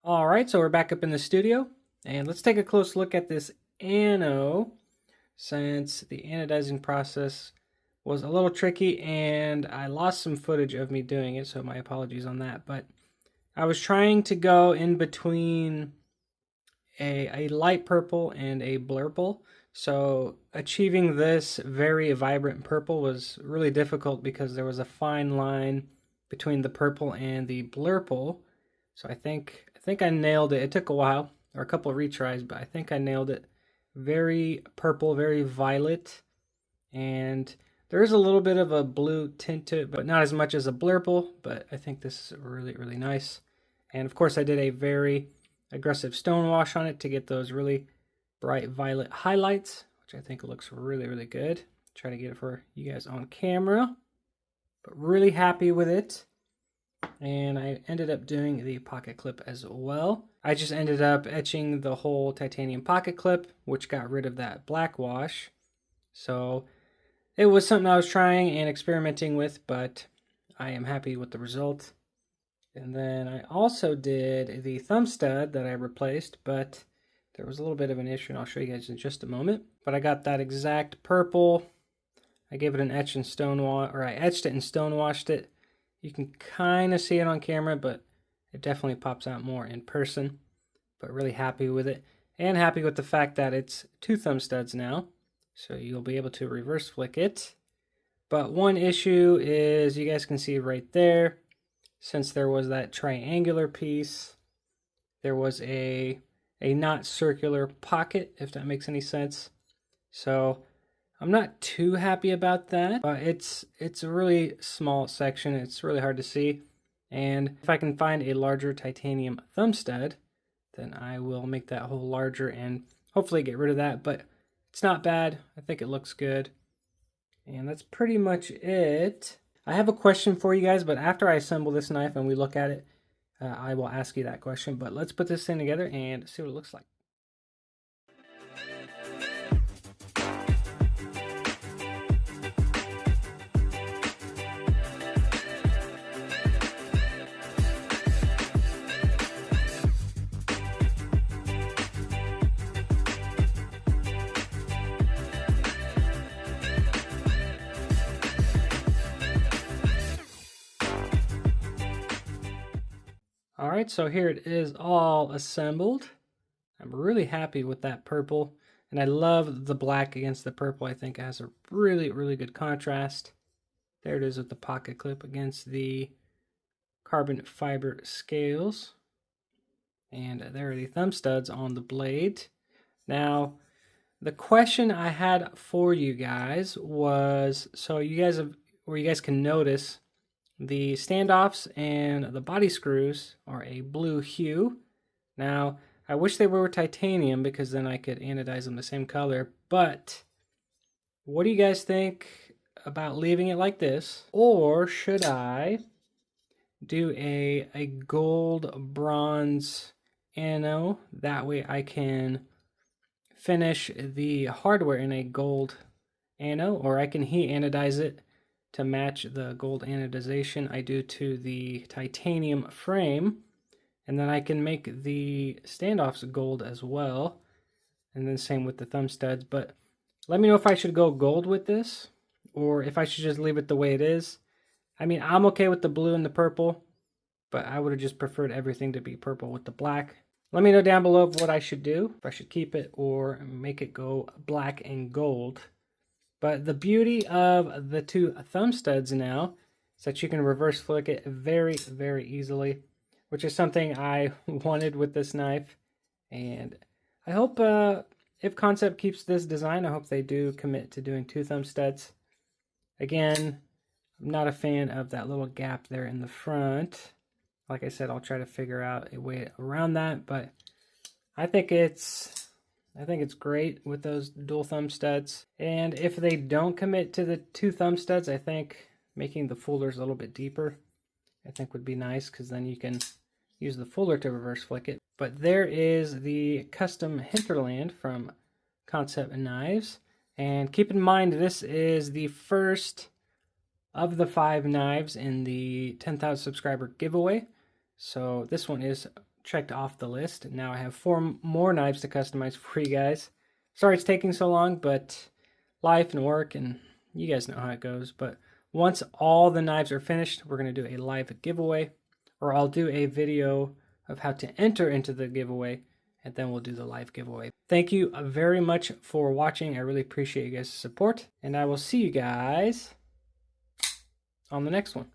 All right, so we're back up in the studio, and let's take a close look at this ano, since the anodizing process was a little tricky and I lost some footage of me doing it, so my apologies on that. But I was trying to go in between a light purple and a blurple, so achieving this very vibrant purple was really difficult because there was a fine line between the purple and the blurple. So I think I nailed it. It took a while, or a couple of retries, but I think I nailed it. Very purple, very violet, and there is a little bit of a blue tint to it, but not as much as a blurple, but I think this is really, really nice. And of course I did a very aggressive stone wash on it to get those really bright violet highlights, which I think looks really, really good. Try to get it for you guys on camera, but really happy with it. And I ended up doing the pocket clip as well. I just ended up etching the whole titanium pocket clip, which got rid of that black wash. So it was something I was trying and experimenting with, but I am happy with the result. And then I also did the thumb stud that I replaced, but there was a little bit of an issue, and I'll show you guys in just a moment. But I got that exact purple. I gave it an etch and stonewash, or I etched it and stonewashed it. You can kind of see it on camera, but it definitely pops out more in person. But really happy with it, and happy with the fact that it's 2 thumb studs now, so you'll be able to reverse flick it. But one issue is, you guys can see right there, since there was that triangular piece, there was a not circular pocket, if that makes any sense. So I'm not too happy about that. It's a really small section. It's really hard to see. And if I can find a larger titanium thumb stud, then I will make that hole larger and hopefully get rid of that. But it's not bad. I think it looks good. And that's pretty much it. I have a question for you guys, but after I assemble this knife and we look at it, I will ask you that question. But let's put this thing together and see what it looks like. Alright, so here it is all assembled. I'm really happy with that purple, and I love the black against the purple. I think it has a really, really good contrast. There it is with the pocket clip against the carbon fiber scales. And there are the thumb studs on the blade. Now, the question I had for you guys was, so you guys can notice the standoffs and the body screws are a blue hue. Now, I wish they were titanium because then I could anodize them the same color, but what do you guys think about leaving it like this? Or should I do a gold bronze ano? That way I can finish the hardware in a gold ano, or I can heat anodize it to match the gold anodization I do to the titanium frame, and then I can make the standoffs gold as well, and then same with the thumb studs. But let me know if I should go gold with this or if I should just leave it the way it is. I mean, I'm okay with the blue and the purple, but I would have just preferred everything to be purple with the black. Let me know down below what I should do, if I should keep it or make it go black and gold. But the beauty of the 2 thumb studs now is that you can reverse flick it very, very easily, which is something I wanted with this knife. And I hope if Kansept keeps this design, I hope they do commit to doing 2 thumb studs. Again, I'm not a fan of that little gap there in the front. Like I said, I'll try to figure out a way around that, but I think it's great with those dual thumb studs. And if they don't commit to the 2 thumb studs, I think making the fullers a little bit deeper, I think would be nice, because then you can use the fuller to reverse flick it. But there is the custom Hinterland from Kansept Knives. And keep in mind, this is the first of the 5 knives in the 10,000 subscriber giveaway. So this one is checked off the list. Now I have 4 more knives to customize for you guys. Sorry it's taking so long, but life and work, and you guys know how it goes. But once all the knives are finished, we're going to do a live giveaway, or I'll do a video of how to enter into the giveaway, and then we'll do the live giveaway. Thank you very much for watching. I really appreciate you guys' support, and I will see you guys on the next one.